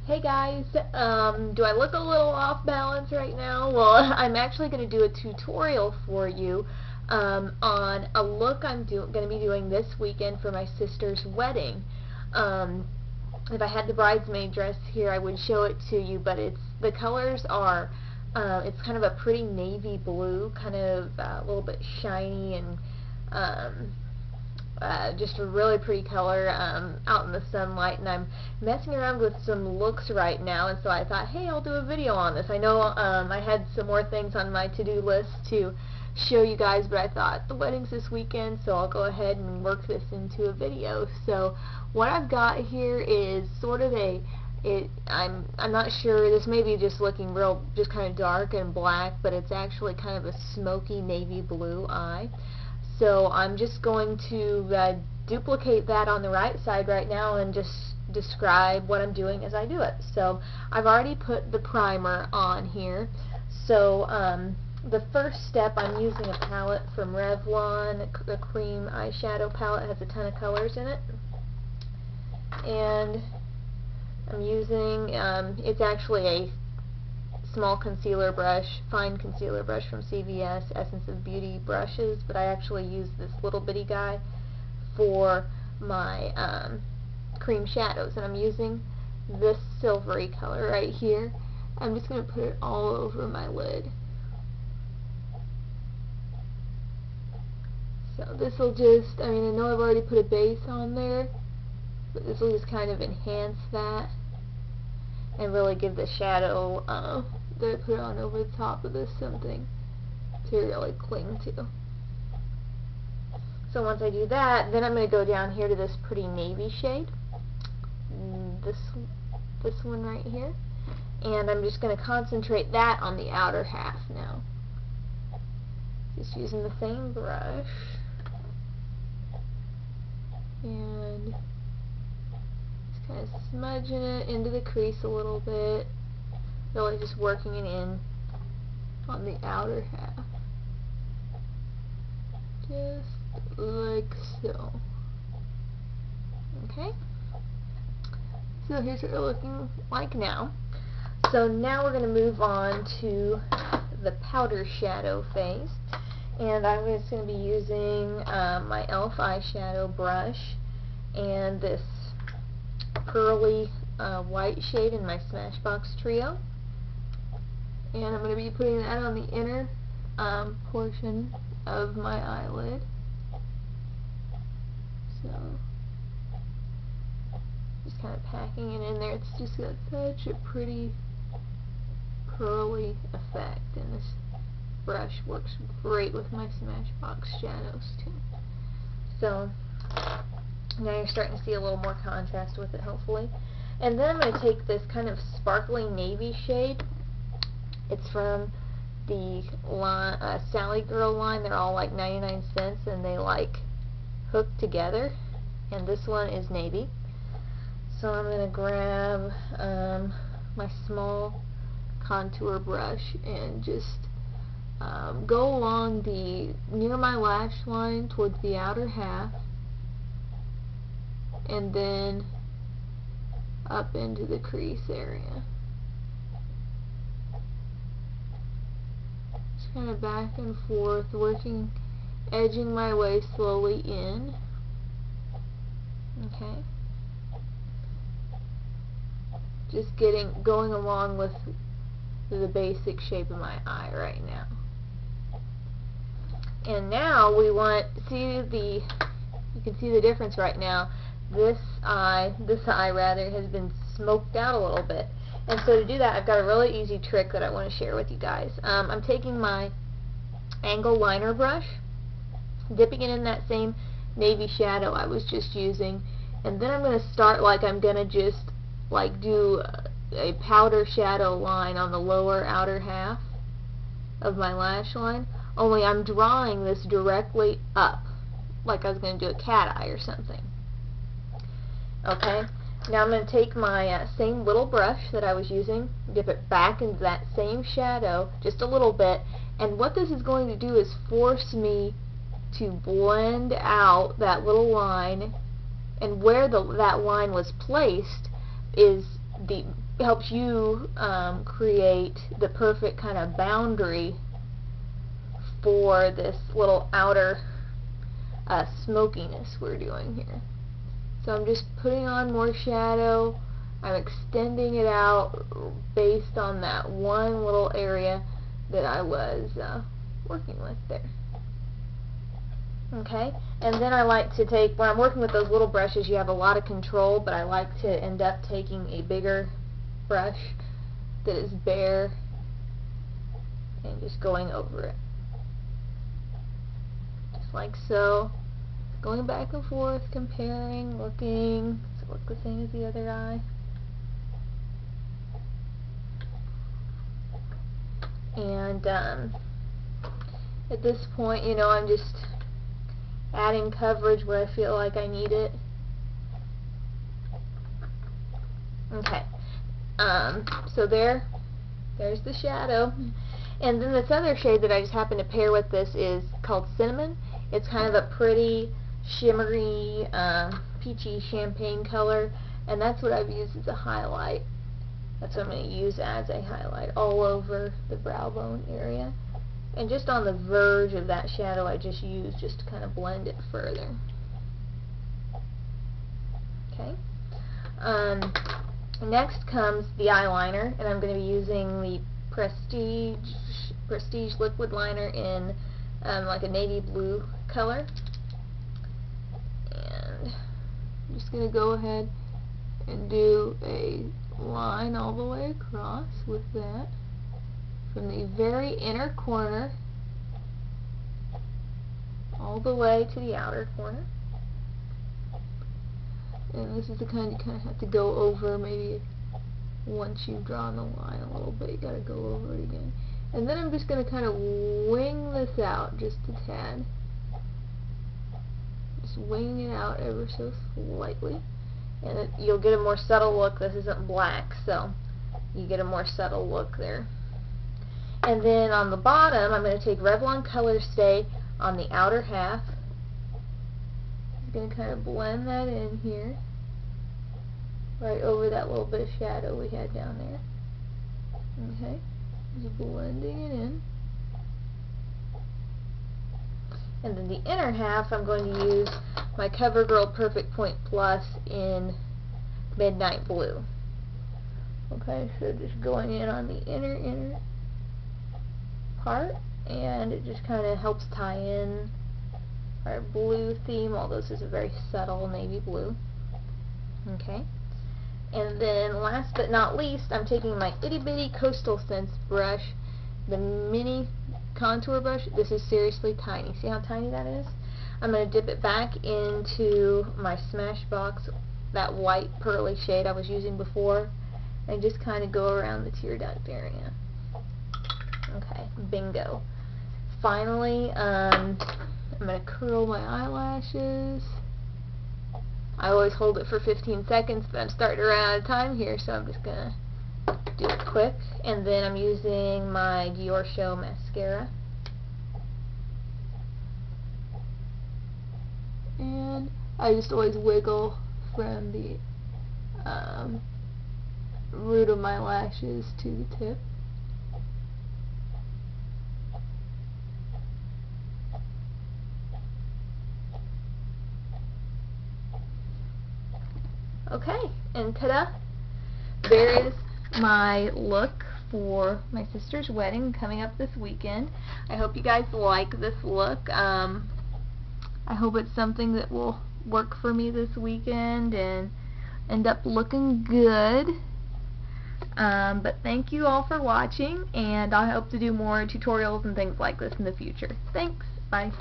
Hey guys, do I look a little off balance right now? Well, I'm actually going to do a tutorial for you on a look I'm going to be doing this weekend for my sister's wedding. If I had the bridesmaid dress here, I would show it to you, but the colors are, it's kind of a pretty navy blue, kind of a little bit shiny and just a really pretty color out in the sunlight, and I'm messing around with some looks right now, and so I thought, hey, I'll do a video on this. I know I had some more things on my to-do list to show you guys, but I thought the wedding's this weekend, so I'll go ahead and work this into a video. So what I've got here is sort of I'm not sure, this may be just looking just kind of dark and black, but it's actually kind of a smoky navy blue eye. So I'm just going to duplicate that on the right side right now and just describe what I'm doing as I do it. So I've already put the primer on here. So the first step, I'm using a palette from Revlon, a cream eyeshadow palette. It has a ton of colors in it. And I'm using, it's actually a small concealer brush, fine concealer brush from CVS, Essence of Beauty brushes, but I actually use this little bitty guy for my cream shadows, and I'm using this silvery color right here. I'm just going to put it all over my lid. So this will just, I mean, I know I've already put a base on there, but this will just kind of enhance that and really give the shadow that I put on over the top of this something to really cling to. So once I do that, then I'm going to go down here to this pretty navy shade, this one right here, and I'm just going to concentrate that on the outer half now. Just using the same brush, and just kind of smudging it into the crease a little bit. Really just working it in on the outer half. Just like so. Okay? So here's what we're looking like now. So now we're going to move on to the powder shadow phase. And I'm just going to be using my e.l.f. eyeshadow brush and this pearly white shade in my Smashbox Trio. And I'm going to be putting that on the inner portion of my eyelid. So, just kind of packing it in there. It's just got such a pretty pearly effect, and this brush works great with my Smashbox shadows too. So, now you're starting to see a little more contrast with it, hopefully. And then I'm going to take this kind of sparkly navy shade. It's from the line, Sally Girl line. They're all like 99 cents, and they like hook together. And this one is navy. So I'm going to grab my small contour brush and just go along near my lash line towards the outer half, and then up into the crease area. Kind of back and forth, edging my way slowly in. Okay. Just going along with the basic shape of my eye right now. And now we want, you can see the difference right now. This eye has been smoked out a little bit. And so to do that, I've got a really easy trick that I want to share with you guys. I'm taking my angle liner brush, dipping it in that same navy shadow I was just using, and then I'm going to start like I'm going to just like do a powder shadow line on the lower outer half of my lash line, only I'm drawing this directly up, like I was going to do a cat eye or something. Okay? Now I'm going to take my same little brush that I was using, dip it back into that same shadow just a little bit, and what this is going to do is force me to blend out that little line, and where that line was placed is helps you create the perfect kind of boundary for this little outer smokiness we're doing here. So I'm just putting on more shadow. I'm extending it out based on that one little area that I was working with there. Okay, and then I like to take, when I'm working with those little brushes, you have a lot of control, but I like to end up taking a bigger brush that is bare and just going over it. Just like so. Going back and forth, comparing, looking. Does it look the same as the other eye? And at this point, you know, I'm just adding coverage where I feel like I need it. Okay. So there's the shadow. And then this other shade that I just happened to pair with this is called Cinnamon. It's kind of a pretty, shimmery, peachy champagne color, and that's what I've used as a highlight. That's what I'm going to use as a highlight all over the brow bone area. And just on the verge of that shadow I just used just to kind of blend it further. Okay. Next comes the eyeliner, and I'm going to be using the Prestige liquid liner in like a navy blue color. And I'm just going to go ahead and do a line all the way across with that from the very inner corner all the way to the outer corner. And this is the kind you kind of have to go over maybe once you've drawn the line a little bit. You got to go over it again. And then I'm just going to kind of wing this out just a tad. Just wing it out ever so slightly. And you'll get a more subtle look. This isn't black, so you get a more subtle look there. And then on the bottom, I'm going to take Revlon Color Stay on the outer half. I'm going to kind of blend that in here, right over that little bit of shadow we had down there. Okay, just blending it in. And then the inner half, I'm going to use my CoverGirl Perfect Point Plus in Midnight Blue. Okay, so just going in on the inner part, and it just kind of helps tie in our blue theme, although this is a very subtle navy blue. Okay, and then last but not least, I'm taking my itty bitty Coastal Scents brush, the mini contour brush. This is seriously tiny. See how tiny that is? I'm going to dip it back into my Smashbox, that white pearly shade I was using before, and just kind of go around the tear duct area. Okay, bingo. Finally, I'm going to curl my eyelashes. I always hold it for 15 seconds, but I'm starting to run out of time here, so I'm just going to do it quick. And then I'm using my Dior Show mascara. And I just always wiggle from the root of my lashes to the tip. Okay, and ta-da! There is my look for my sister's wedding coming up this weekend. I hope you guys like this look. I hope it's something that will work for me this weekend and end up looking good. But thank you all for watching, and I hope to do more tutorials and things like this in the future. Thanks. Bye.